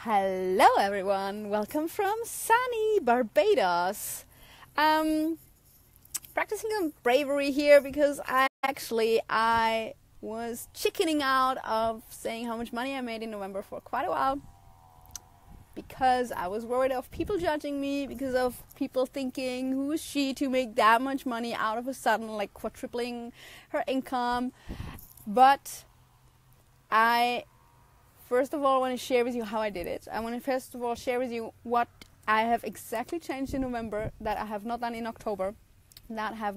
Hello everyone, welcome from sunny Barbados. Practicing some bravery here because I was chickening out of saying how much money I made in November for quite a while, because I was worried of people judging me, because of people thinking, who is she to make that much money out of a sudden, like quadrupling her income. But I first of all want to share with you how I did it. I want to first of all share with you what I have exactly changed in November that I have not done in October, that has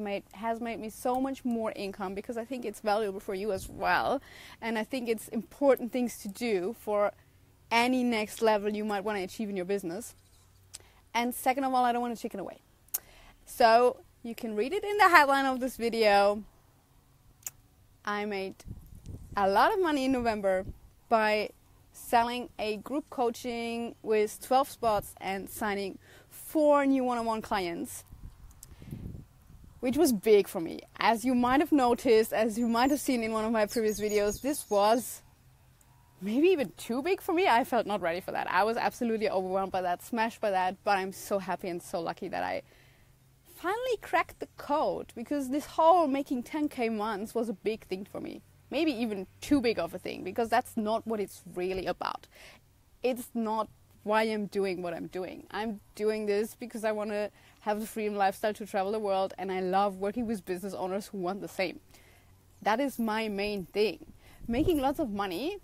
made me so much more income, because I think it's valuable for you as well, and I think it's important things to do for any next level you might want to achieve in your business. And second of all, I don't want to chicken away. So you can read it in the headline of this video. I made a lot of money in November by selling a group coaching with 12 spots and signing 4 new one-on-one clients, which was big for me. As you might have noticed, as you might have seen in one of my previous videos, this was maybe even too big for me. I felt not ready for that. I was absolutely overwhelmed by that, smashed by that, but I'm so happy and so lucky that I finally cracked the code, because this whole making 10K months was a big thing for me. Maybe even too big of a thing, because that's not what it's really about. It's not why I'm doing what I'm doing. I'm doing this because I want to have the freedom lifestyle to travel the world, and I love working with business owners who want the same. That is my main thing. Making lots of money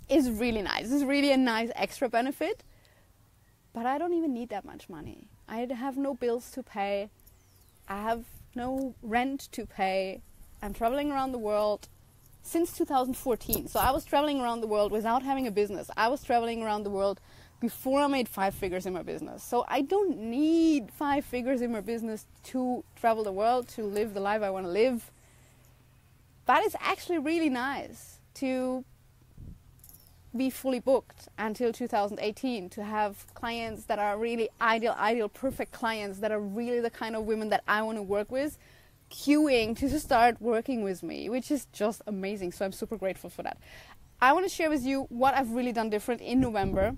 is really nice. It's really a nice extra benefit, but I don't even need that much money. I have no bills to pay. I have no rent to pay. I'm traveling around the world since 2014. So I was traveling around the world without having a business. I was traveling around the world before I made 5 figures in my business. So I don't need 5 figures in my business to travel the world, to live the life I want to live. But it's actually really nice to be fully booked until 2018, to have clients that are really ideal, perfect clients, that are really the kind of women that I want to work with, queuing to start working with me, which is just amazing. So I'm super grateful for that. I want to share with you what I've really done different in November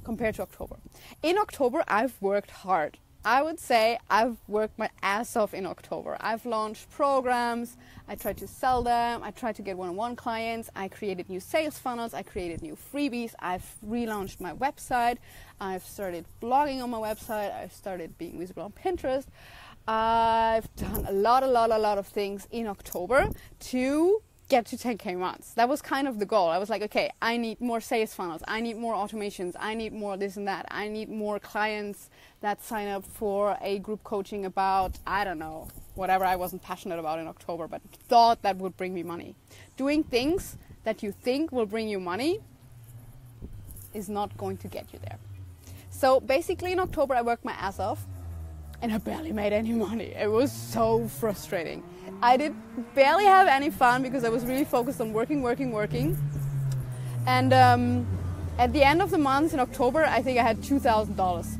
compared to October. In October, I've worked hard. I would say I've worked my ass off in October. I've launched programs. I tried to sell them. I tried to get one-on-one clients. I created new sales funnels. I created new freebies. I've relaunched my website. I've started blogging on my website. I've started being visible on Pinterest. I've done a lot of things in October to get to 10K months. That was kind of the goal. I was like, okay, I need more sales funnels. I need more automations. I need more this and that. I need more clients that sign up for a group coaching about, I don't know, whatever I wasn't passionate about in October, but thought that would bring me money. Doing things that you think will bring you money is not going to get you there. So basically in October, I worked my ass off. And I barely made any money. It was so frustrating. I did barely have any fun because I was really focused on working. And at the end of the month in October, I think I had $2,000.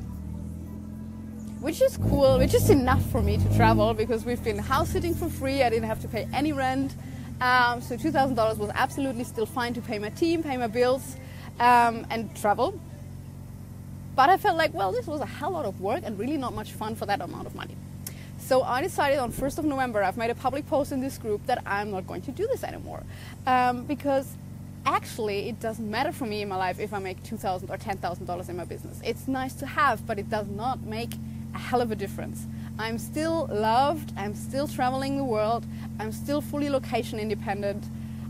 Which is cool, which is enough for me to travel, because we've been house sitting for free. I didn't have to pay any rent. So $2,000 was absolutely still fine to pay my team, pay my bills, and travel. But I felt like, well, this was a hell lot of work and really not much fun for that amount of money. So I decided on 1st of November, I've made a public post in this group that I'm not going to do this anymore. Because actually it doesn't matter for me in my life if I make $2,000 or $10,000 in my business. It's nice to have, but it does not make a hell of a difference. I'm still loved, I'm still traveling the world, I'm still fully location independent.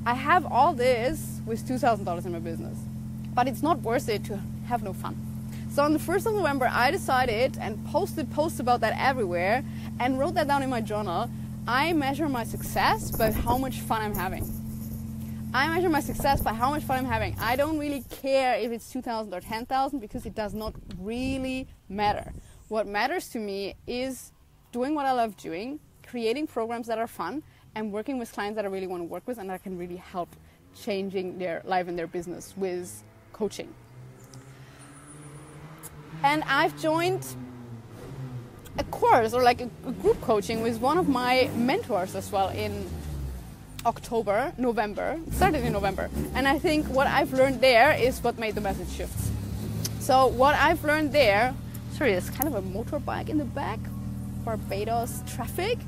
I have all this with $2,000 in my business. But it's not worth it to have no fun. So on the 1st of November, I decided and posted posts about that everywhere and wrote that down in my journal. I measure my success by how much fun I'm having. I measure my success by how much fun I'm having. I don't really care if it's 2,000 or 10,000, because it does not really matter. What matters to me is doing what I love doing, creating programs that are fun, and working with clients that I really want to work with and that can really help changing their life and their business with coaching. And I've joined a course, or like a group coaching with one of my mentors as well in November. It started in November. And I think what I've learned there is what made the message shifts. So what I've learned there, sorry, there's kind of a motorbike in the back, Barbados traffic.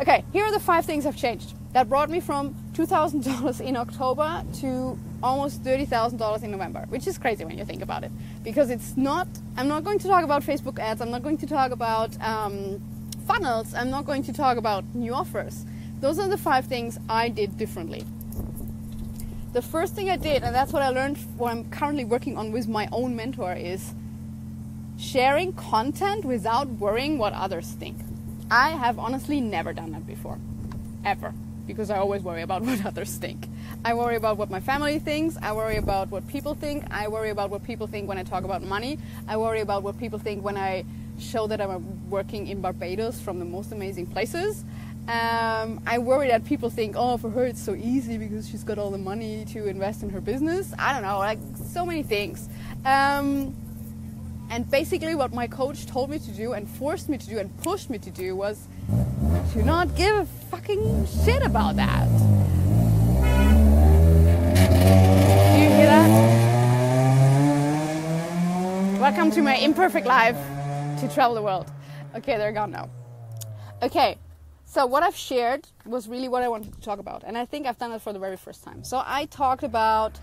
Okay, here are the 5 things I've changed. That brought me from $2,000 in October to almost $30,000 in November, which is crazy when you think about it. Because I'm not going to talk about Facebook ads, I'm not going to talk about funnels, I'm not going to talk about new offers. Those are the 5 things I did differently. The first thing I did, and that's what I learned, what I'm currently working on with my own mentor, is sharing content without worrying what others think. I have honestly never done that before, ever, because I always worry about what others think. I worry about what my family thinks, I worry about what people think, I worry about what people think when I talk about money, I worry about what people think when I show that I'm working in Barbados from the most amazing places. I worry that people think, oh, for her it's so easy because she's got all the money to invest in her business. I don't know, like so many things. And basically what my coach told me to do and forced me to do and pushed me to do was to not give a fucking shit about that. Do you hear that? Welcome to my imperfect life to travel the world. Okay, they're gone now. Okay, so what I've shared was really what I wanted to talk about. And I think I've done it for the very first time. So I talked about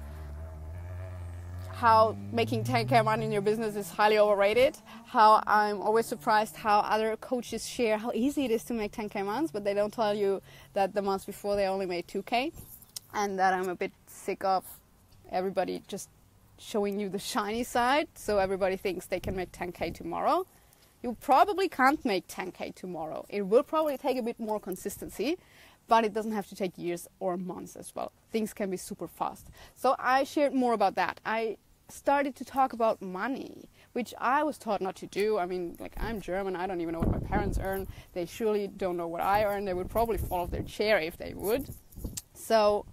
how making 10K money in your business is highly overrated, how I'm always surprised how other coaches share how easy it is to make 10K months, but they don't tell you that the months before they only made 2K, and that I'm a bit sick of everybody just showing you the shiny side, so everybody thinks they can make 10K tomorrow. You probably can't make 10K tomorrow. It will probably take a bit more consistency, but it doesn't have to take years or months as well. Things can be super fast. So I shared more about that. I started to talk about money, which I was taught not to do. I mean, like, I'm German, I don't even know what my parents earn. They surely don't know what I earn. They would probably fall off their chair if they would. So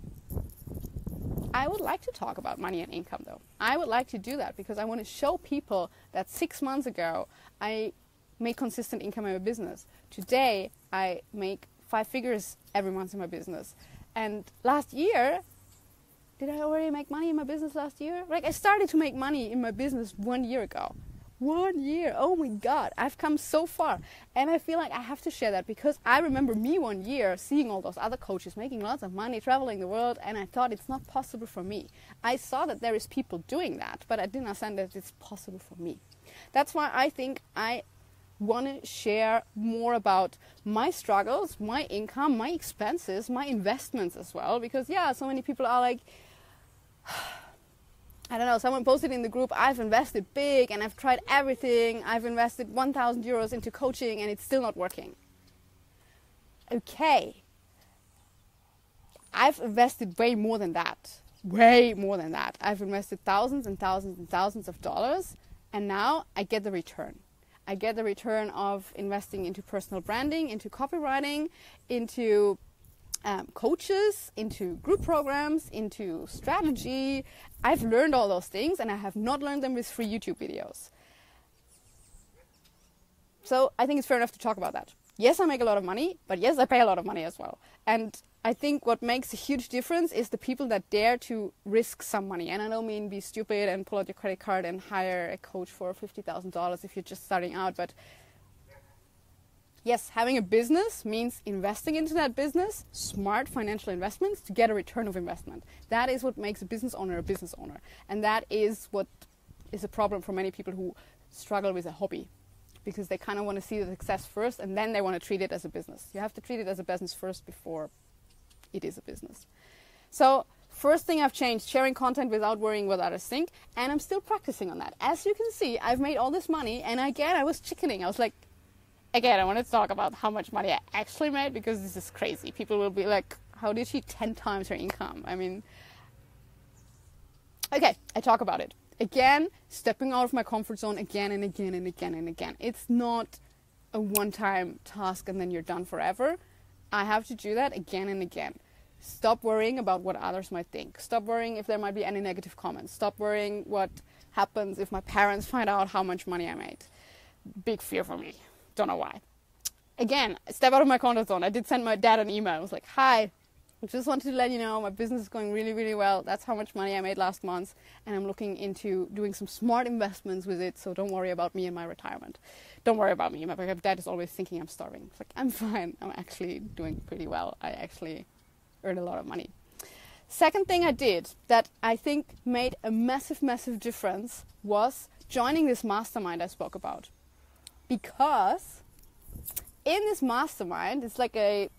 I would like to talk about money and income though. I would like to do that because I want to show people that 6 months ago I made consistent income in my business. Today I make 5 figures every month in my business. And last year, did I already make money in my business last year? Like, I started to make money in my business 1 year ago. 1 year, oh my God, I've come so far. And I feel like I have to share that because I remember me 1 year seeing all those other coaches making lots of money, traveling the world, and I thought it's not possible for me. I saw that there is people doing that, but I didn't understand that it's possible for me. That's why I think I want to share more about my struggles, my income, my expenses, my investments as well, because yeah, so many people are like, I don't know, someone posted in the group, I've invested big and I've tried everything, I've invested 1,000 euros into coaching and it's still not working. Okay, I've invested way more than that, I've invested thousands and thousands and thousands of dollars, and now I get the return. I get the return of investing into personal branding, into copywriting, into coaches, into group programs, into strategy. I've learned all those things and I have not learned them with free YouTube videos. So I think it's fair enough to talk about that. Yes, I make a lot of money, but yes, I pay a lot of money as well. And I think what makes a huge difference is the people that dare to risk some money. And I don't mean be stupid and pull out your credit card and hire a coach for $50,000 if you're just starting out. But yes, having a business means investing into that business, smart financial investments to get a return of investment. That is what makes a business owner. And that is what is a problem for many people who struggle with a hobby, because they kind of want to see the success first and then they want to treat it as a business. You have to treat it as a business first before it is a business. So first thing I've changed, sharing content without worrying what others think, and I'm still practicing on that. As you can see, I've made all this money, and again, I was chickening. I was like, again, I wanted to talk about how much money I actually made, because this is crazy. People will be like, how did she 10 times her income? I mean, okay, I talk about it. Again, stepping out of my comfort zone again and again and again and again. It's not a one-time task and then you're done forever. I have to do that again and again. Stop worrying about what others might think. Stop worrying if there might be any negative comments. Stop worrying what happens if my parents find out how much money I made. Big fear for me. Don't know why. Again, step out of my comfort zone. I did send my dad an email. I was like, hi, I just wanted to let you know my business is going really, really well. That's how much money I made last month, and I'm looking into doing some smart investments with it, so don't worry about me and my retirement. Don't worry about me. My dad is always thinking I'm starving. It's like, I'm fine. I'm actually doing pretty well. I actually earn a lot of money. Second thing I did that I think made a massive, massive difference was joining this mastermind I spoke about. Because in this mastermind, it's like a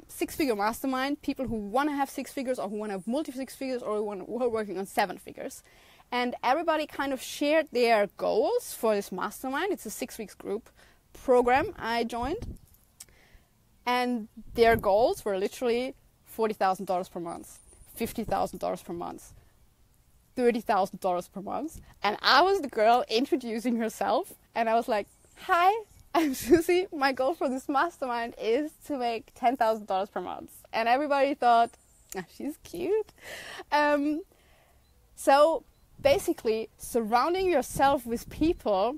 six-figure mastermind, people who want to have six figures or who want to have multi-six figures or who are working on seven figures. And everybody kind of shared their goals for this mastermind. It's a 6 weeks group program I joined. And their goals were literally $40,000 per month, $50,000 per month, $30,000 per month. And I was the girl introducing herself. And I was like, hi, I'm Susie. My goal for this mastermind is to make $10,000 per month. And everybody thought, oh, she's cute. So basically, surrounding yourself with people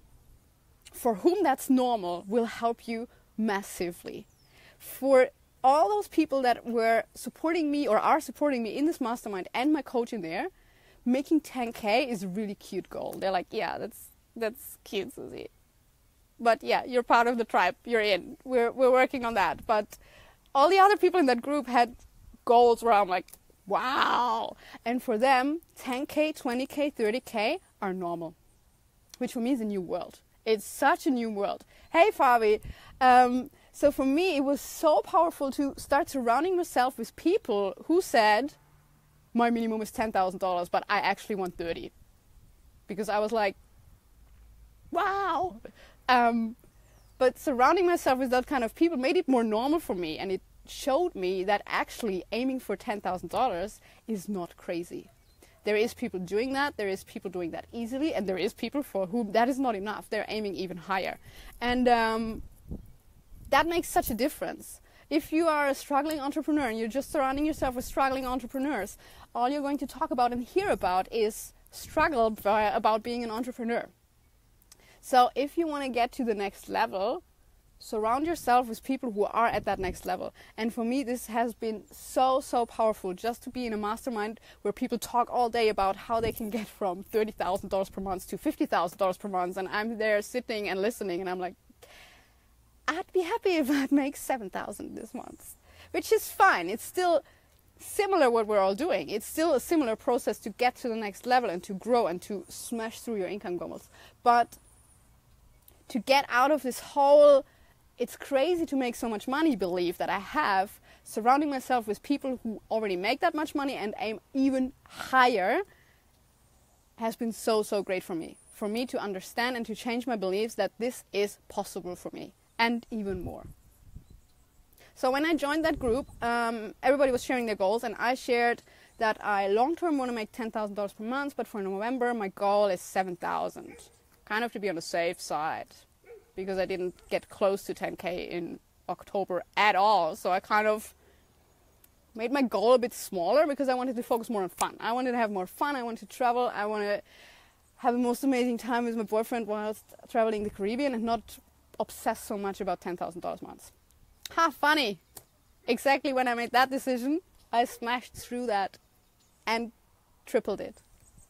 for whom that's normal will help you massively. For all those people that were supporting me or are supporting me in this mastermind and my coaching there, making 10K is a really cute goal. They're like, yeah, that's cute, Susie. But yeah, you're part of the tribe. You're in. We're working on that. But all the other people in that group had goals where I'm like, wow. And for them, 10K, 20K, 30K are normal, which for me is a new world. It's such a new world. Hey, Fabi. So for me, it was so powerful to start surrounding myself with people who said, my minimum is $10,000, but I actually want 30. Because I was like, wow. But surrounding myself with that kind of people made it more normal for me, and it showed me that actually aiming for $10,000 is not crazy. There is people doing that, there is people doing that easily, and there is people for whom that is not enough. They're aiming even higher. And that makes such a difference. If you are a struggling entrepreneur and you're just surrounding yourself with struggling entrepreneurs, all you're going to talk about and hear about is struggle about being an entrepreneur. So if you want to get to the next level, surround yourself with people who are at that next level. And for me, this has been so, so powerful, just to be in a mastermind where people talk all day about how they can get from $30,000 per month to $50,000 per month. And I'm there sitting and listening, and I'm like, I'd be happy if I'd make $7,000 this month, which is fine. It's still similar what we're all doing. It's still a similar process to get to the next level and to grow and to smash through your income goals. But to get out of this whole, it's crazy to make so much money belief that I have, surrounding myself with people who already make that much money and aim even higher, has been so, so great for me. For me to understand and to change my beliefs that this is possible for me, and even more. So when I joined that group, everybody was sharing their goals, and I shared that I long-term want to make $10,000 per month, but for November my goal is $7,000. Kind of to be on the safe side, because I didn't get close to 10K in October at all. So I kind of made my goal a bit smaller because I wanted to focus more on fun. I wanted to have more fun. I wanted to travel. I want to have the most amazing time with my boyfriend whilst traveling the Caribbean and not obsess so much about $10,000 months. Ha, funny. Exactly when I made that decision, I smashed through that and tripled it.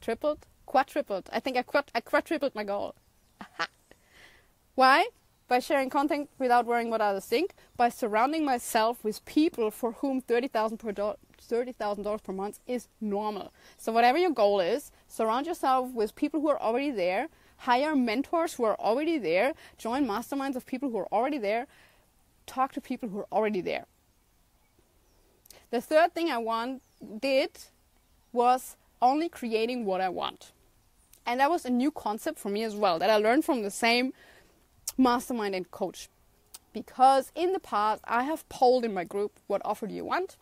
Tripled? Quadrupled. I think I quadrupled my goal. Why? By sharing content without worrying what others think. By surrounding myself with people for whom $30,000 per month is normal. So whatever your goal is, surround yourself with people who are already there. Hire mentors who are already there. Join masterminds of people who are already there. Talk to people who are already there. The third thing I did was only creating what I want. And that was a new concept for me as well, that I learned from the same mastermind and coach. Because in the past, I have polled in my group, what offer do you want?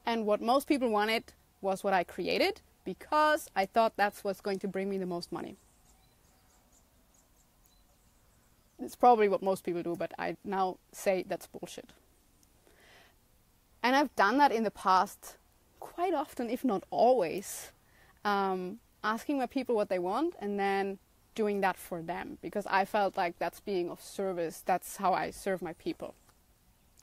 And what most people wanted was what I created, because I thought that's what's going to bring me the most money. It's probably what most people do, but I now say that's bullshit. And I've done that in the past quite often, if not always. Asking my people what they want and then doing that for them, because I felt like that's being of service. That's how I serve my people.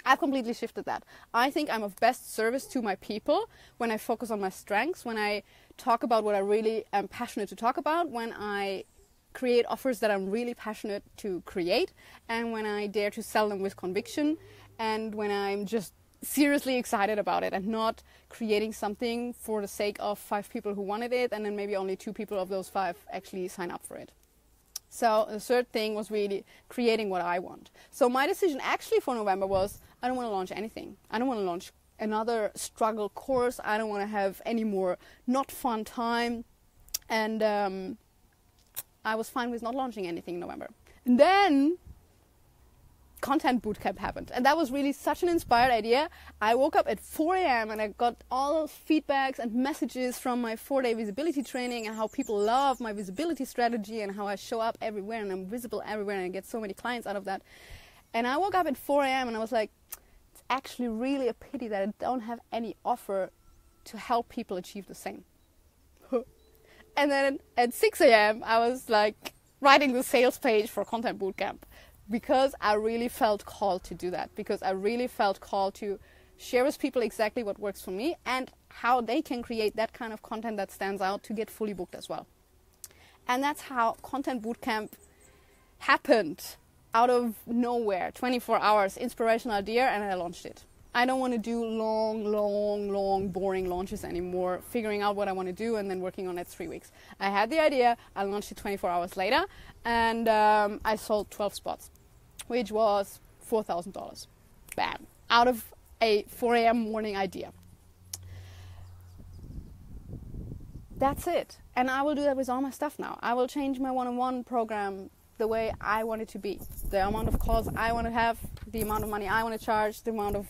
I've completely shifted that. I think I'm of best service to my people when I focus on my strengths, when I talk about what I really am passionate to talk about, when I create offers that I'm really passionate to create, and when I dare to sell them with conviction, and when I'm just seriously excited about it and not creating something for the sake of 5 people who wanted it and then maybe only 2 people of those 5 actually sign up for it. So the third thing was really creating what I want. So my decision actually for November was, I don't want to launch anything. I don't want to launch another struggle course. I don't want to have any more not fun time. And I was fine with not launching anything in November. And then Content Bootcamp happened, and that was really such an inspired idea. I woke up at 4 a.m. and I got all those feedbacks and messages from my 4-day visibility training and how people love my visibility strategy and how I show up everywhere and I'm visible everywhere and I get so many clients out of that. And I woke up at 4 a.m. and I was like, it's actually really a pity that I don't have any offer to help people achieve the same. And then at 6 a.m. I was like writing the sales page for Content Bootcamp, because I really felt called to do that, because I really felt called to share with people exactly what works for me and how they can create that kind of content that stands out to get fully booked as well. And that's how Content Bootcamp happened out of nowhere. 24 hours, inspirational idea, and I launched it. I don't want to do long, boring launches anymore, figuring out what I want to do and then working on it 3 weeks. I had the idea, I launched it 24 hours later, and I sold 12 spots, which was $4,000. Bam. Out of a 4 a.m. morning idea. That's it. And I will do that with all my stuff now. I will change my one-on-one program the way I want it to be. The amount of calls I want to have, the amount of money I want to charge, the amount of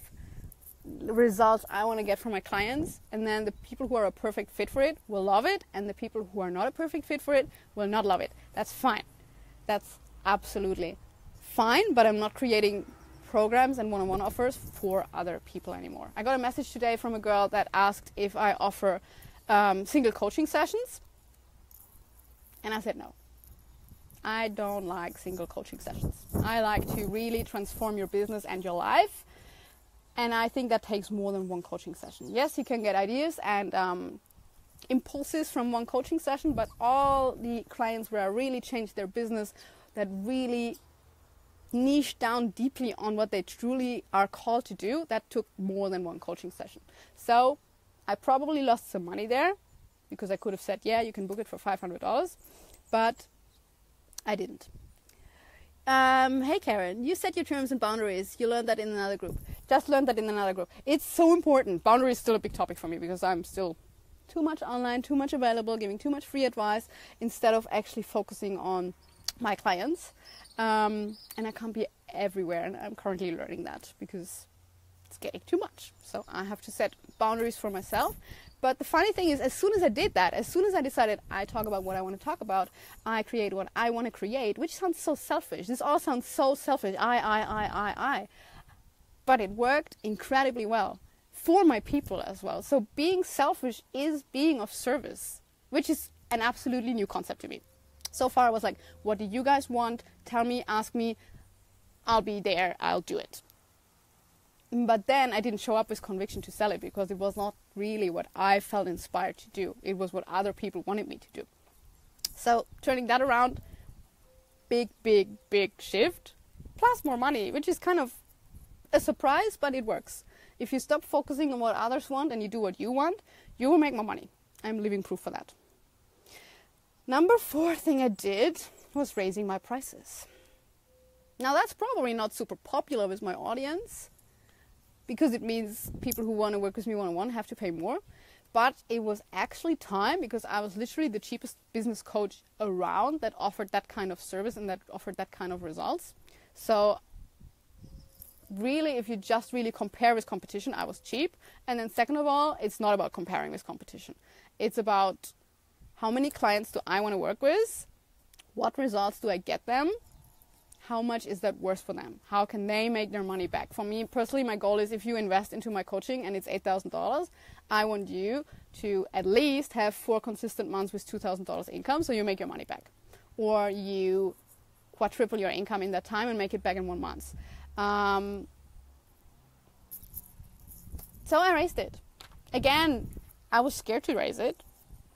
results I want to get from my clients, and then the people who are a perfect fit for it will love it, and the people who are not a perfect fit for it will not love it. That's fine. That's absolutely fine, but I'm not creating programs and one-on-one offers for other people anymore. I got a message today from a girl that asked if I offer single coaching sessions, and I said no. I don't like single coaching sessions. I like to really transform your business and your life. And I think that takes more than one coaching session. Yes, you can get ideas and impulses from one coaching session, but all the clients where I really changed their business, that really niche down deeply on what they truly are called to do, that took more than one coaching session. So I probably lost some money there, because I could have said, yeah, you can book it for $500, but I didn't. Hey Karen, you set your terms and boundaries. You learned that in another group. Just learned that in another group. It's so important. Boundaries is still a big topic for me, because I'm still too much online, too much available, giving too much free advice instead of actually focusing on my clients. And I can't be everywhere, and I'm currently learning that because it's getting too much. So I have to set boundaries for myself. But the funny thing is, as soon as I did that, as soon as I decided I talk about what I want to talk about, I create what I want to create, which sounds so selfish. This all sounds so selfish. I. But it worked incredibly well for my people as well. So being selfish is being of service, which is an absolutely new concept to me. So far I was like, what do you guys want? Tell me, ask me, I'll be there, I'll do it. But then I didn't show up with conviction to sell it, because it was not really what I felt inspired to do. It was what other people wanted me to do. So turning that around, big shift, plus more money, which is kind of a surprise, but it works. If you stop focusing on what others want and you do what you want, you will make more money. I'm living proof for that. Number 4 thing I did was raising my prices. Now that's probably not super popular with my audience, because it means people who want to work with me one-on-one have to pay more. But it was actually time, because I was literally the cheapest business coach around that offered that kind of service and that offered that kind of results. So really, if you just really compare with competition, I was cheap. And then second of all, it's not about comparing with competition. It's about how many clients do I want to work with? What results do I get them? How much is that worth for them? How can they make their money back? For me personally, my goal is, if you invest into my coaching and it's $8,000, I want you to at least have 4 consistent months with $2,000 income, so you make your money back. Or you quadruple your income in that time and make it back in 1 month. So I raised it. Again, I was scared to raise it.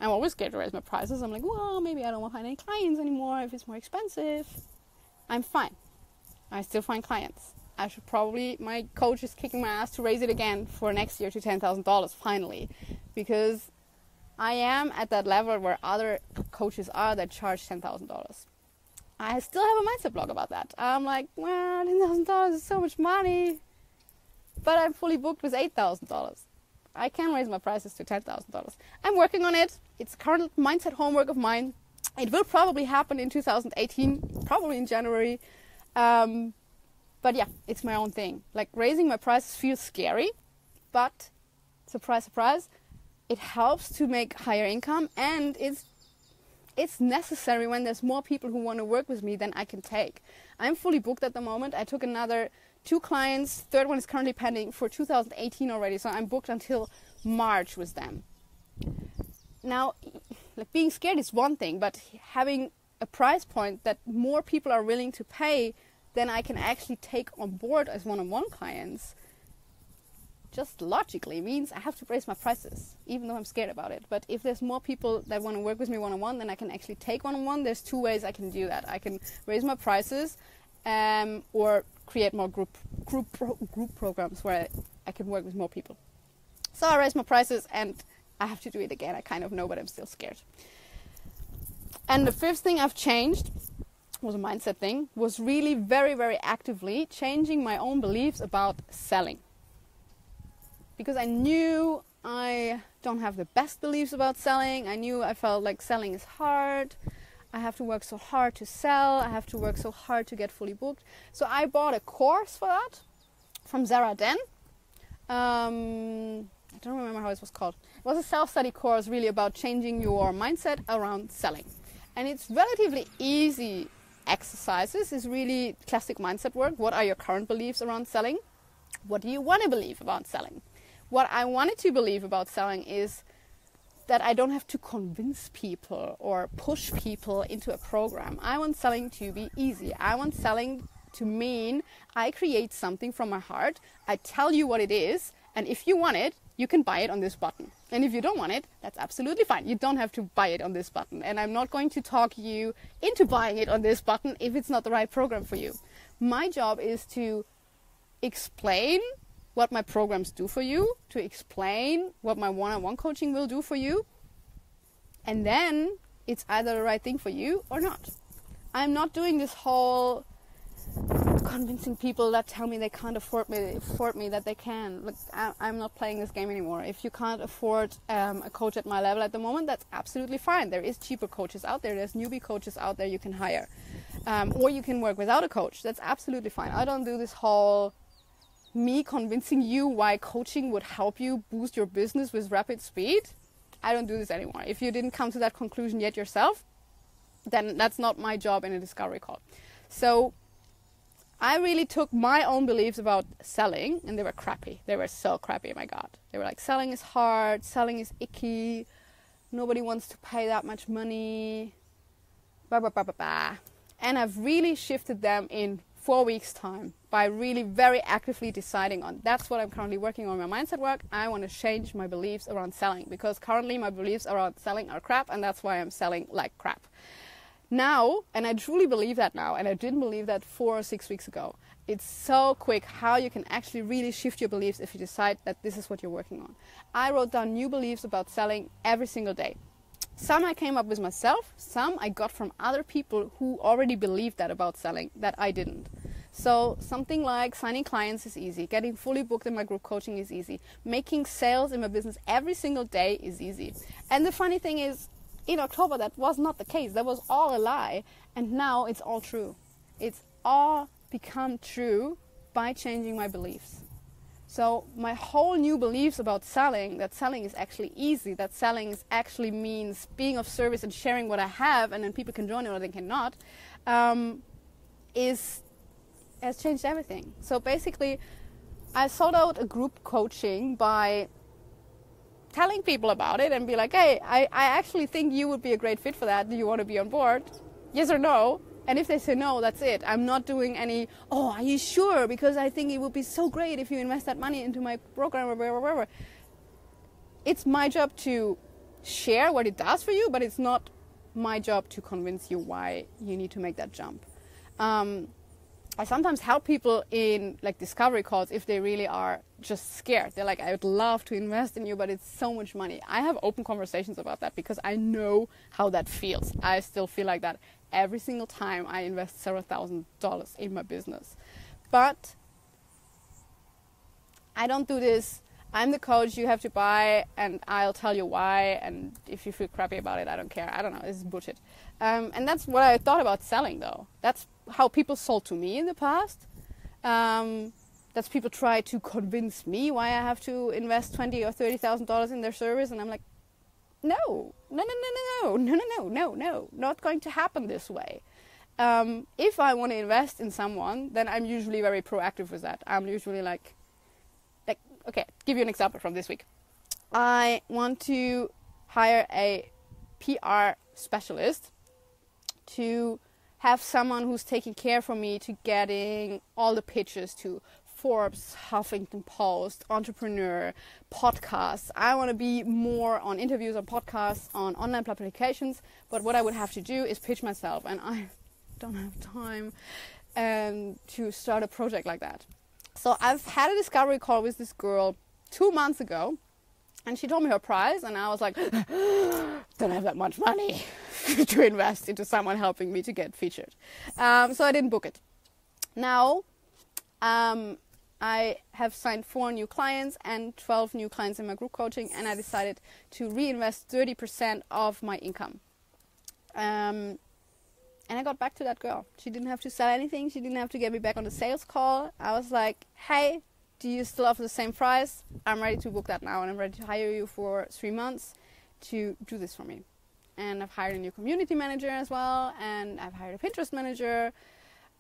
I'm always scared to raise my prices. I'm like, well, maybe I don't want to find any clients anymore if it's more expensive. I'm fine. I still find clients. I should probably, my coach is kicking my ass to raise it again for next year to $10,000 finally, because I am at that level where other coaches are that charge $10,000. I still have a mindset block about that. I'm like, well, $10,000 is so much money, but I'm fully booked with $8,000. I can raise my prices to $10,000. I'm working on it. It's current mindset homework of mine. It will probably happen in 2018, probably in January. But yeah, it's my own thing. Like, raising my prices feels scary, but surprise, surprise, it helps to make higher income, and it's necessary when there's more people who want to work with me than I can take. I'm fully booked at the moment. I took another 2 clients. Third one is currently pending for 2018 already, so I'm booked until March with them. Now, like, being scared is one thing, but having a price point that more people are willing to pay than I can actually take on board as one-on-one clients, just logically means I have to raise my prices, even though I'm scared about it. But if there's more people that want to work with me one-on-one, then I can actually take one-on-one. There's 2 ways I can do that. I can raise my prices, or create more group programs where I can work with more people. So I raise my prices, and I have to do it again. I kind of know, but I'm still scared. And the 5th thing I've changed was a mindset thing, was really very, very actively changing my own beliefs about selling. Because I knew I don't have the best beliefs about selling. I felt like selling is hard. I have to work so hard to sell. I have to work so hard to get fully booked. So I bought a course for that from Zara Den. I don't remember how it was called. It was a self-study course really about changing your mindset around selling. And it's relatively easy exercises. It's really classic mindset work. What are your current beliefs around selling? What do you want to believe about selling? What I wanted to believe about selling is that I don't have to convince people or push people into a program. I want selling to be easy. I want selling to mean I create something from my heart. I tell you what it is, and if you want it, you can buy it on this button. And if you don't want it, that's absolutely fine. You don't have to buy it on this button. And I'm not going to talk you into buying it on this button if it's not the right program for you. My job is to explain what my programs do for you, to explain what my one-on-one coaching will do for you. And then it's either the right thing for you or not. I'm not doing this whole convincing people that tell me they can't afford me that they can. Look, I'm not playing this game anymore. If you can't afford a coach at my level at the moment, that's absolutely fine. There is cheaper coaches out there. There's newbie coaches out there you can hire. Or you can work without a coach. That's absolutely fine. I don't do this whole me convincing you why coaching would help you boost your business with rapid speed. I don't do this anymore. If you didn't come to that conclusion yet yourself, then that's not my job in a discovery call. So I really took my own beliefs about selling, and they were crappy. They were so crappy, my God. They were like, selling is hard, selling is icky, nobody wants to pay that much money, blah, blah, blah, blah, blah. And I've really shifted them in 4 weeks' time by really very actively deciding on, that's what I'm currently working on, my mindset work. I want to change my beliefs around selling, because currently my beliefs around selling are crap, and that's why I'm selling like crap. Now, and I truly believe that now, and I didn't believe that 4 or 6 weeks ago, it's so quick how you can actually really shift your beliefs if you decide that this is what you're working on. I wrote down new beliefs about selling every single day. Some I came up with myself, some I got from other people who already believed that about selling, that I didn't. So something like signing clients is easy, getting fully booked in my group coaching is easy, making sales in my business every single day is easy. And the funny thing is, in October that was not the case. That was all a lie. And now it's all true. It's all become true by changing my beliefs. So my whole new beliefs about selling, that selling is actually easy, that selling is actually means being of service and sharing what I have, and then people can join it or they cannot, has changed everything. So basically, I sold out a group coaching by telling people about it and be like, hey, I actually think you would be a great fit for that. Do you want to be on board? Yes or no? And if they say no, that's it. I'm not doing any, oh, are you sure? Because I think it would be so great if you invest that money into my program or whatever. It's my job to share what it does for you, but it's not my job to convince you why you need to make that jump. I sometimes help people in like discovery calls if they really are just scared. They're like, I would love to invest in you, but it's so much money. I have open conversations about that because I know how that feels. I still feel like that every single time I invest several $1,000s in my business. But I don't do this. I'm the coach, you have to buy, and I'll tell you why, and if you feel crappy about it, I don't care. I don't know, this is bullshit. And that's what I thought about selling, though. That's how people sold to me in the past. That's people try to convince me why I have to invest $20,000 or $30,000 in their service, and I'm like, no, not going to happen this way. If I want to invest in someone, then I'm usually very proactive with that. I'm usually like, okay, give you an example from this week. I want to hire a PR specialist to have someone who's taking care for me to getting all the pitches to Forbes, Huffington Post, Entrepreneur, podcasts. I want to be more on interviews, on podcasts, on online publications. But what I would have to do is pitch myself, and I don't have time to start a project like that. So I've had a discovery call with this girl 2 months ago, and she told me her price, and I was like, don't have that much money to invest into someone helping me to get featured. So I didn't book it. Now, I have signed 4 new clients and 12 new clients in my group coaching, and I decided to reinvest 30% of my income. And I got back to that girl. She didn't have to sell anything. She didn't have to get me back on the sales call. I was like, hey, do you still offer the same price? I'm ready to book that now, and I'm ready to hire you for 3 months to do this for me. And I've hired a new community manager as well, and I've hired a Pinterest manager,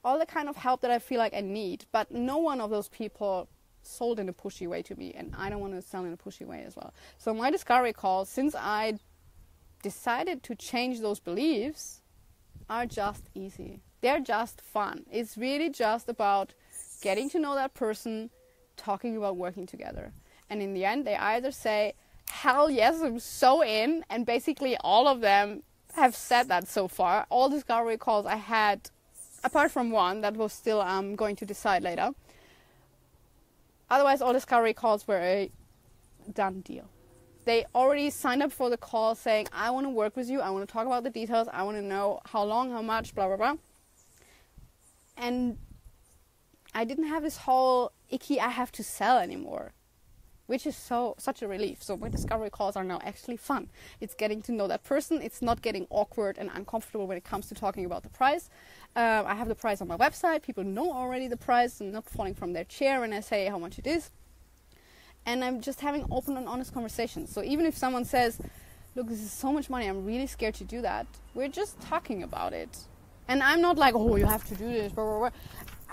all the kind of help that I feel like I need. But no one of those people sold in a pushy way to me, and I don't want to sell in a pushy way as well. So my discovery calls, since I decided to change those beliefs, are just easy. They're just fun. It's really just about getting to know that person, talking about working together. And in the end, they either say, hell yes, I'm so in, and basically all of them have said that so far. All discovery calls I had, apart from one that was still going to decide later. Otherwise, all discovery calls were a done deal. They already signed up for the call saying, I want to work with you, I want to talk about the details, I want to know how long, how much, blah, blah, blah. And I didn't have this whole icky, I have to sell anymore, which is such a relief. So my discovery calls are now actually fun. It's getting to know that person. It's not getting awkward and uncomfortable when it comes to talking about the price. I have the price on my website. People know already the price and not falling from their chair when I say how much it is. And I'm just having open and honest conversations. So even if someone says, look, this is so much money, I'm really scared to do that, we're just talking about it. And I'm not like, oh, you have to do this, blah, blah, blah.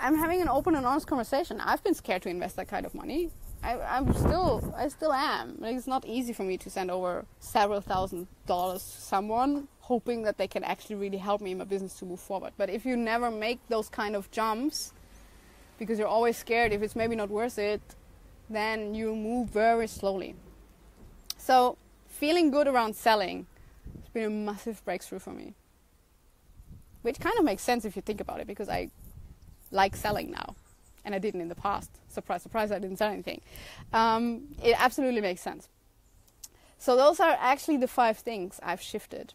I'm having an open and honest conversation. I've been scared to invest that kind of money. I still am. Like, it's not easy for me to send over several $1,000s to someone, hoping that they can actually really help me in my business to move forward. But if you never make those kind of jumps, because you're always scared if it's maybe not worth it, then you move very slowly. So feeling good around selling has been a massive breakthrough for me. Which kind of makes sense if you think about it, because I like selling now. And I didn't in the past. Surprise, surprise, I didn't sell anything. It absolutely makes sense. So those are actually the 5 things I've shifted.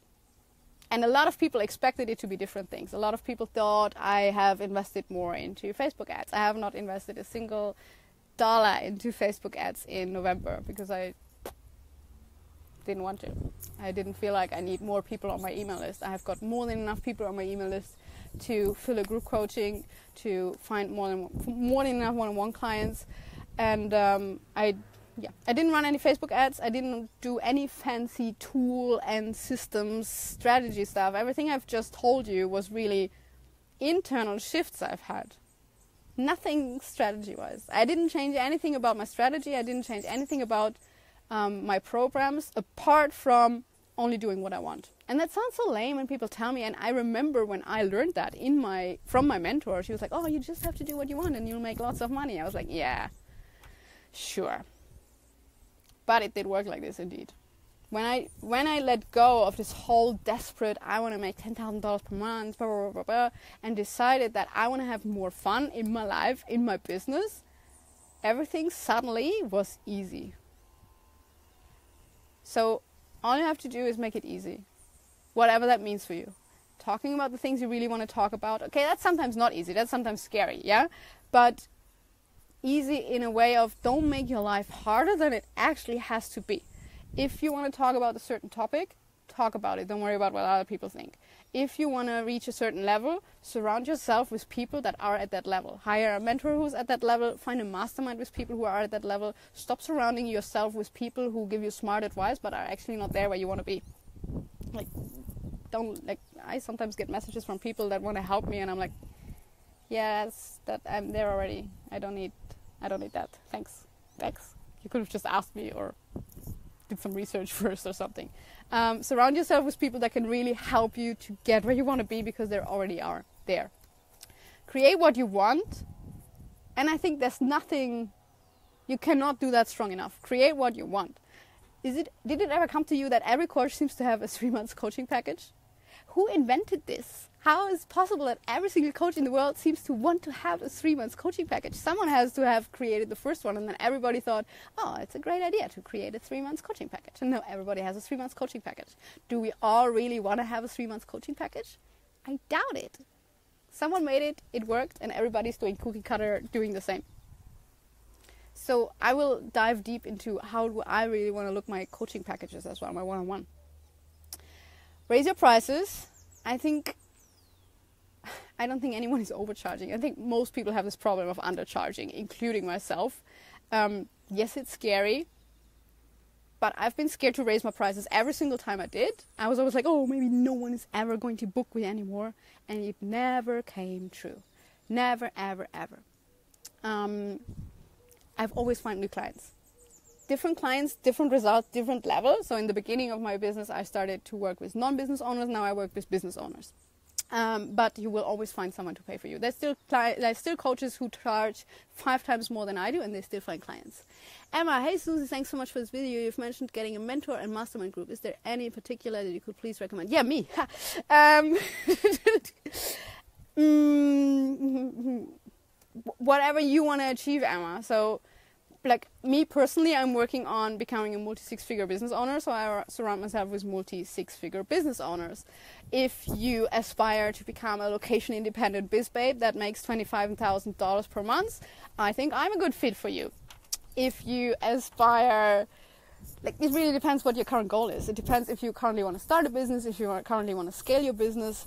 And a lot of people expected it to be different things. A lot of people thought I have invested more into Facebook ads. I have not invested a single dollar into Facebook ads in November because I didn't want to. I didn't feel like I need more people on my email list. I have got more than enough people on my email list to fill a group coaching, to find more than enough one-on-one clients. And I didn't run any Facebook ads. I didn't do any fancy tool and systems strategy stuff. Everything I've just told you was really internal shifts I've had. Nothing strategy-wise. I didn't change anything about my strategy. I didn't change anything about my programs, apart from only doing what I want. And that sounds so lame when people tell me, and I remember when I learned that from my mentor. She was like, oh, you just have to do what you want and you'll make lots of money. I was like, yeah, sure. But it did work like this indeed. When I let go of this whole desperate, I want to make $10,000 per month, blah, blah, blah, blah, and decided that I want to have more fun in my life, in my business, everything suddenly was easy. So all you have to do is make it easy, whatever that means for you. Talking about the things you really want to talk about. Okay, that's sometimes not easy. That's sometimes scary, yeah? But easy in a way of don't make your life harder than it actually has to be. If you want to talk about a certain topic, talk about it. Don't worry about what other people think. If you want to reach a certain level, surround yourself with people that are at that level. Hire a mentor who's at that level. Find a mastermind with people who are at that level. Stop surrounding yourself with people who give you smart advice but are actually not there where you want to be. I sometimes get messages from people that want to help me and I'm like, yes, that I'm there already. I don't need that. Thanks. You could have just asked me or did some research first or something. Surround yourself with people that can really help you to get where you want to be because they already are there. Create what you want, and I think there's nothing, you cannot do that strong enough. Create what you want. Did it ever come to you that every coach seems to have a 3-month coaching package? Who invented this? How is it possible that every single coach in the world seems to want to have a 3-month coaching package? Someone has to have created the first one, and then everybody thought, oh, it's a great idea to create a 3-month coaching package. And no, everybody has a 3-month coaching package. Do we all really want to have a 3-month coaching package? I doubt it. Someone made it, it worked, and everybody's doing cookie cutter, doing the same. So I will dive deep into how do I really want to look my coaching packages as well, my one-on-one. Raise your prices. I don't think anyone is overcharging. I think most people have this problem of undercharging, including myself. Yes, it's scary, but I've been scared to raise my prices every single time I did. I was always like, oh, maybe no one is ever going to book me anymore. And it never came true. Never, ever, ever. I've always found new clients. Different clients, different results, different levels. So in the beginning of my business, I started to work with non-business owners. Now I work with business owners. But you will always find someone to pay for you. There's still coaches who charge 5 times more than I do, and they still find clients. Emma, hey Susie, thanks so much for this video. You've mentioned getting a mentor and mastermind group. Is there any in particular that you could please recommend? Yeah, me. Whatever you want to achieve, Emma. So, like me personally, I'm working on becoming a multi-6-figure business owner, so I surround myself with multi-6-figure business owners. If you aspire to become a location-independent biz babe that makes $25,000 per month, I think I'm a good fit for you. If you aspire, it really depends what your current goal is. It depends if you currently want to start a business, if you currently want to scale your business.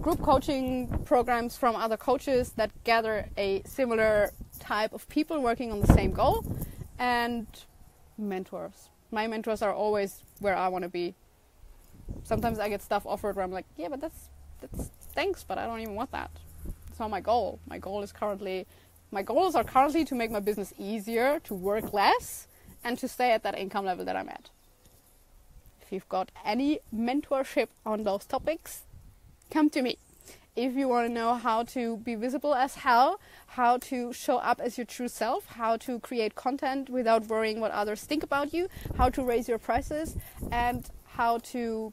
Group coaching programs from other coaches that gather a similar type of people working on the same goal, and mentors. My mentors are always where I want to be. Sometimes I get stuff offered where I'm like, yeah, but that's thanks, but I don't even want that. It's not my goal. My goals are currently to make my business easier, to work less, and to stay at that income level that I'm at. If you've got any mentorship on those topics, come to me. If you want to know how to be visible as hell, how to show up as your true self, how to create content without worrying what others think about you, how to raise your prices, and how to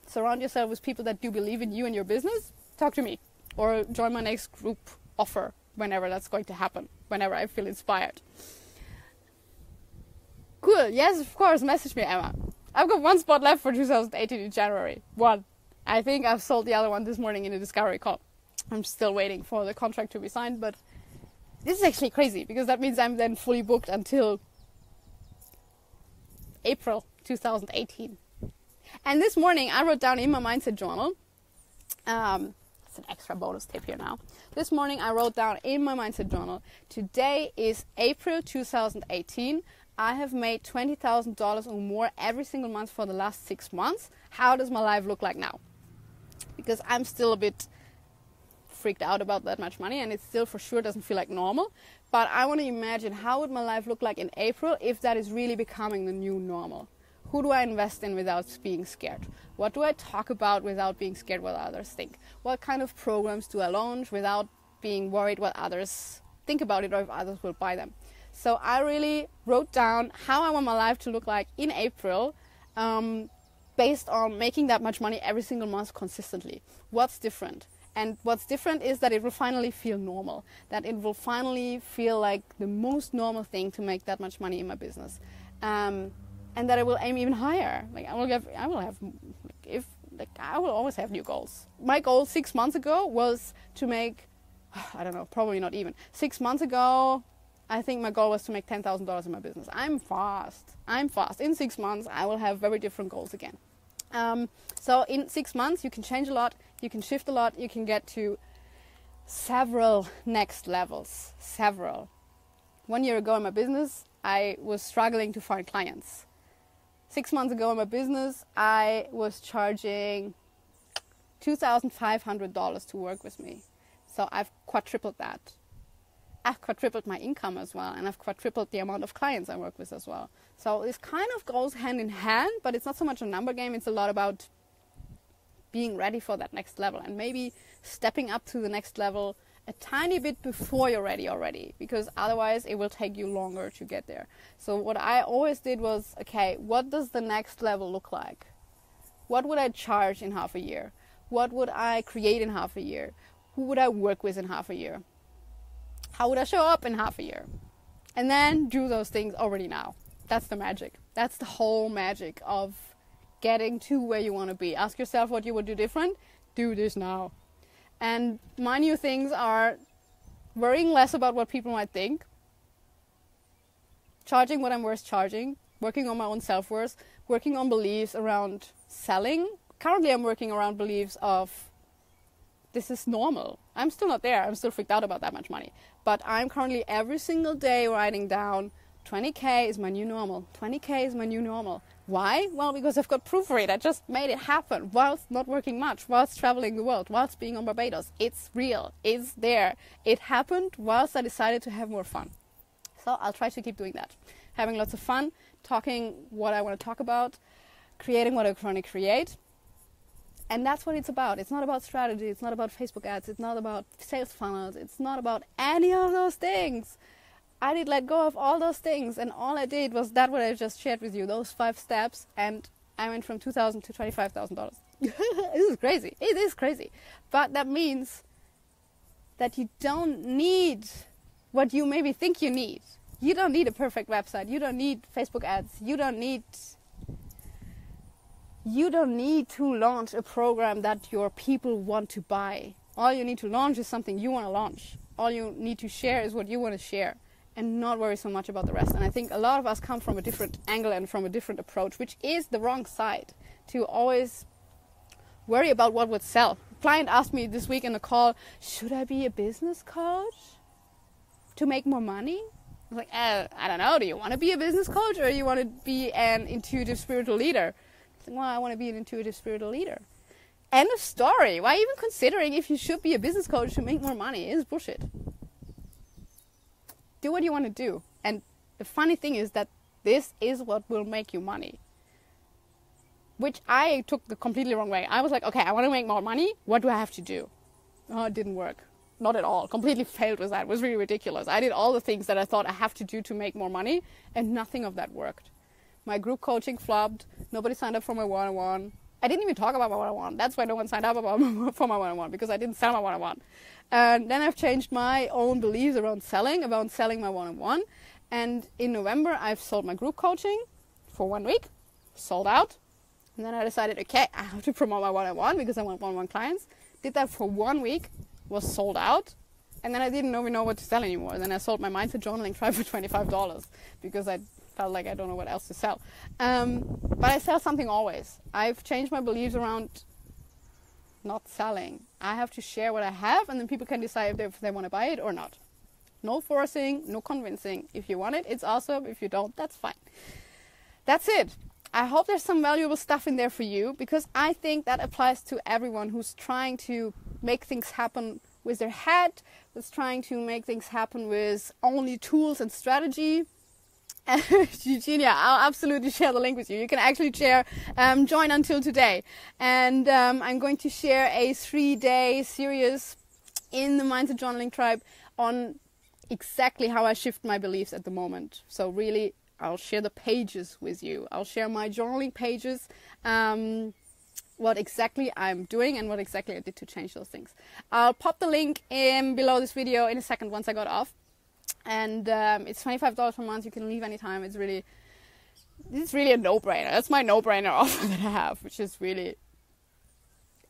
surround yourself with people that do believe in you and your business, talk to me. Or join my next group offer whenever that's going to happen, whenever I feel inspired. Cool. Yes, of course. Message me, Emma. I've got 1 spot left for 2018 in January. 1. I think I've sold the other one this morning in a discovery call. I'm still waiting for the contract to be signed, but this is actually crazy because that means I'm then fully booked until April 2018. And this morning I wrote down in my mindset journal, it's an extra bonus tip here now. This morning I wrote down in my mindset journal, today is April 2018. I have made $20,000 or more every single month for the last 6 months. How does my life look like now? Because I'm still a bit freaked out about that much money, and it still for sure doesn't feel like normal. But I want to imagine, how would my life look like in April if that is really becoming the new normal? Who do I invest in without being scared? What do I talk about without being scared what others think? What kind of programs do I launch without being worried what others think about it or if others will buy them? So I really wrote down how I want my life to look like in April, based on making that much money every single month consistently. What's different? And what's different is that it will finally feel normal, that it will finally feel like the most normal thing to make that much money in my business. And that I will aim even higher. Like I will always have new goals. My goal 6 months ago was to make, I don't know, probably not even. 6 months ago, I think my goal was to make $10,000 in my business. I'm fast. In 6 months, I will have very different goals again. So in 6 months, you can change a lot, you can shift a lot, you can get to several next levels. 1 year ago in my business, I was struggling to find clients. 6 months ago in my business, I was charging $2,500 to work with me. So I've quadrupled that. I've quadrupled my income as well, and I've quadrupled the amount of clients I work with as well. So this kind of goes hand in hand, but it's not so much a number game. It's a lot about being ready for that next level and maybe stepping up to the next level a tiny bit before you're ready already, because otherwise it will take you longer to get there. So what I always did was, okay, what does the next level look like? What would I charge in half a year? What would I create in half a year? Who would I work with in half a year? How would I show up in half a year? And then do those things already now. That's the magic. That's the whole magic of getting to where you want to be. Ask yourself what you would do different. Do this now. And my new things are worrying less about what people might think, charging what I'm worth charging, working on my own self-worth, working on beliefs around selling. Currently I'm working around beliefs of this is normal. I'm still not there. I'm still freaked out about that much money. But I'm currently every single day writing down 20K is my new normal. 20K is my new normal. Why? Well, because I've got proof for it. I just made it happen whilst not working much, whilst traveling the world, whilst being on Barbados. It's real. It's there. It happened whilst I decided to have more fun. So I'll try to keep doing that. Having lots of fun, talking what I want to talk about, creating what I want to create. And that's what it's about. It's not about strategy. It's not about Facebook ads. It's not about sales funnels. It's not about any of those things. I did let go of all those things, and all I did was that what I just shared with you, those 5 steps, and I went from $2,000 to $25,000. This is crazy. It is crazy. But that means that you don't need what you maybe think you need. You don't need a perfect website. You don't need Facebook ads. You don't need to launch a program that your people want to buy. All you need to launch is something you want to launch. All you need to share is what you want to share, and not worry so much about the rest. And I think a lot of us come from a different angle and from a different approach, which is the wrong side, to always worry about what would sell. A client asked me this week in a call, should I be a business coach to make more money? I was like, I don't know. Do you want to be a business coach, or you want to be an intuitive spiritual leader? I was like, well, I want to be an intuitive spiritual leader. End of story. Why even considering if you should be a business coach to make more money? It's bullshit. Do what you want to do. And the funny thing is that this is what will make you money. Which I took the completely wrong way. I was like, okay, I want to make more money. What do I have to do? Oh, it didn't work. Not at all. Completely failed with that. It was really ridiculous. I did all the things that I thought I have to do to make more money, and nothing of that worked. My group coaching flopped. Nobody signed up for my one-on-one. I didn't even talk about my one-on-one. That's why no one signed up for my one-on-one, because I didn't sell my one-on-one. And then I've changed my own beliefs around selling my one-on-one. And in November, I've sold my group coaching for 1 week, sold out. And then I decided, okay, I have to promote my one-on-one because I want one-on-one clients. Did that for 1 week, was sold out. And then I didn't even know what to sell anymore. Then I sold my mindset journaling tribe for $25 because I felt like I don't know what else to sell. But I sell something always. I've changed my beliefs around not selling. I have to share what I have, and then people can decide if they want to buy it or not. No forcing, no convincing. If you want it, it's awesome. If you don't, that's fine. That's it. I hope there's some valuable stuff in there for you, because I think that applies to everyone who's trying to make things happen with their head, was trying to make things happen with only tools and strategy. Eugenia, I'll absolutely share the link with you. You can actually join until today. And I'm going to share a 3-day series in the Mindset Journaling Tribe on exactly how I shift my beliefs at the moment. So really, I'll share the pages with you. I'll share my journaling pages, what exactly I'm doing and what exactly I did to change those things. I'll pop the link in below this video in a second once I got off. And it's $25 per month. You can leave anytime. It's really a no-brainer. That's my no-brainer offer that I have, which is really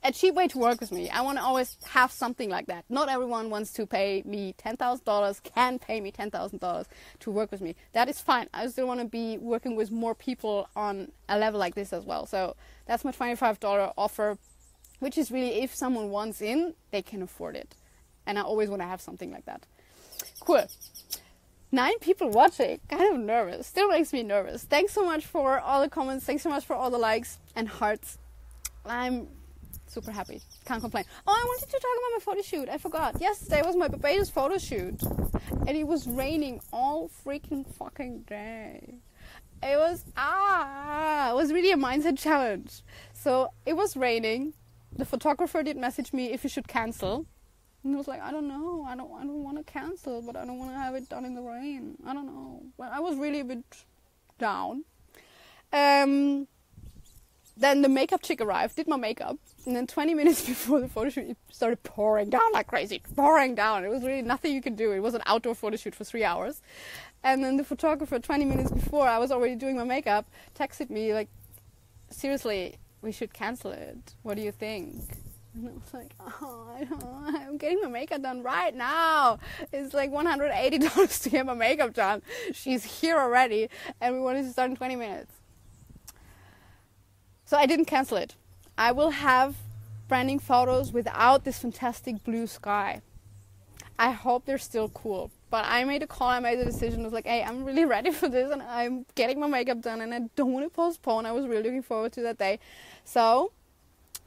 a cheap way to work with me. I want to always have something like that. Not everyone wants to pay me $10,000, can pay me $10,000 to work with me. That is fine. I still want to be working with more people on a level like this as well. So that's my $25 offer, which is really, if someone wants in, they can afford it. And I always want to have something like that. Cool. 9 people watching. Kind of nervous. Still makes me nervous. Thanks so much for all the comments. Thanks so much for all the likes and hearts. I'm super happy. Can't complain. Oh, I wanted to talk about my photo shoot. I forgot. Yesterday was my Barbados photo shoot. And it was raining all freaking fucking day. It was really a mindset challenge. So it was raining. The photographer did message me if you should cancel. And I was like, I don't know. I don't want to cancel, but I don't want to have it done in the rain. I don't know. But I was really a bit down. Then the makeup chick arrived, did my makeup, and then 20 minutes before the photo shoot, it started pouring down like crazy. Pouring down. It was really nothing you could do. It was an outdoor photo shoot for 3 hours. And then the photographer, 20 minutes before I was already doing my makeup, texted me like, seriously, we should cancel it. What do you think? And I was like, I'm getting my makeup done right now. It's like $180 to get my makeup done. She's here already, and we wanted to start in 20 minutes. So I didn't cancel it. I will have branding photos without this fantastic blue sky. I hope they're still cool. But I made a call, I made a decision. I was like, hey, I'm really ready for this, and I'm getting my makeup done, and I don't want to postpone. I was really looking forward to that day. So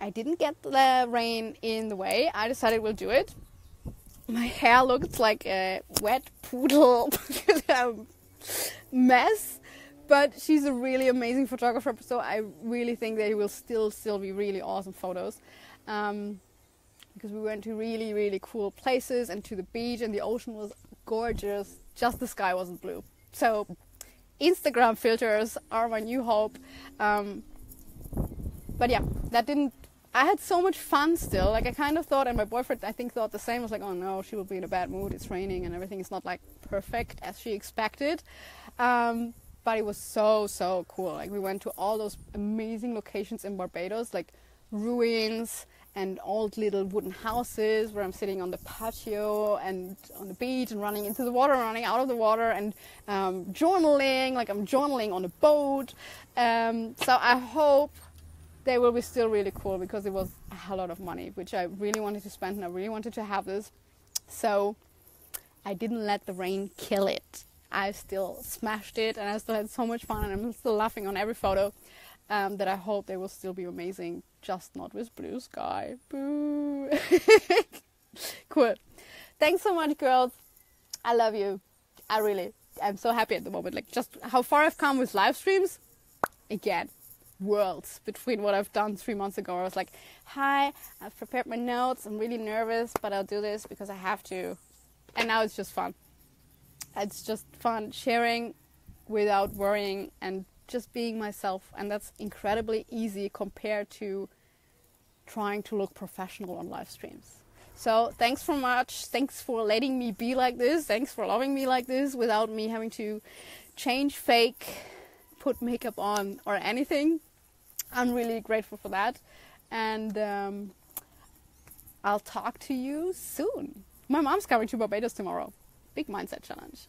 I didn't get the rain in the way. I decided we'll do it. My hair looked like a wet poodle mess, but she's a really amazing photographer, so I really think they will still be really awesome photos. Because we went to really, really cool places and to the beach, and the ocean was gorgeous. Just the sky wasn't blue. So Instagram filters are my new hope. But yeah, I had so much fun still. Like, I kind of thought, and my boyfriend I think thought the same, was like, oh no, she will be in a bad mood, it's raining and everything is not like perfect as she expected. But it was so cool. Like, we went to all those amazing locations in Barbados, like ruins and old little wooden houses where I'm sitting on the patio and on the beach and running into the water, running out of the water, and journaling, like I'm journaling on a boat. So I hope they will be still really cool, because it was a lot of money, which I really wanted to spend, and I really wanted to have this. So I didn't let the rain kill it. I still smashed it, and I still had so much fun, and I'm still laughing on every photo. That I hope they will still be amazing, just not with blue sky. Boo. Cool. Thanks so much, girls. I love you. I'm so happy at the moment. Like, just how far I've come with live streams. Again, worlds between what I've done 3 months ago. I was like, hi, I've prepared my notes. I'm really nervous, but I'll do this because I have to. And now it's just fun. It's just fun sharing without worrying and just being myself, and that's incredibly easy compared to trying to look professional on live streams. So thanks so much. Thanks for letting me be like this. Thanks for loving me like this without me having to change, fake, put makeup on or anything. I'm really grateful for that, and I'll talk to you soon. My mom's coming to Barbados tomorrow. Big mindset challenge.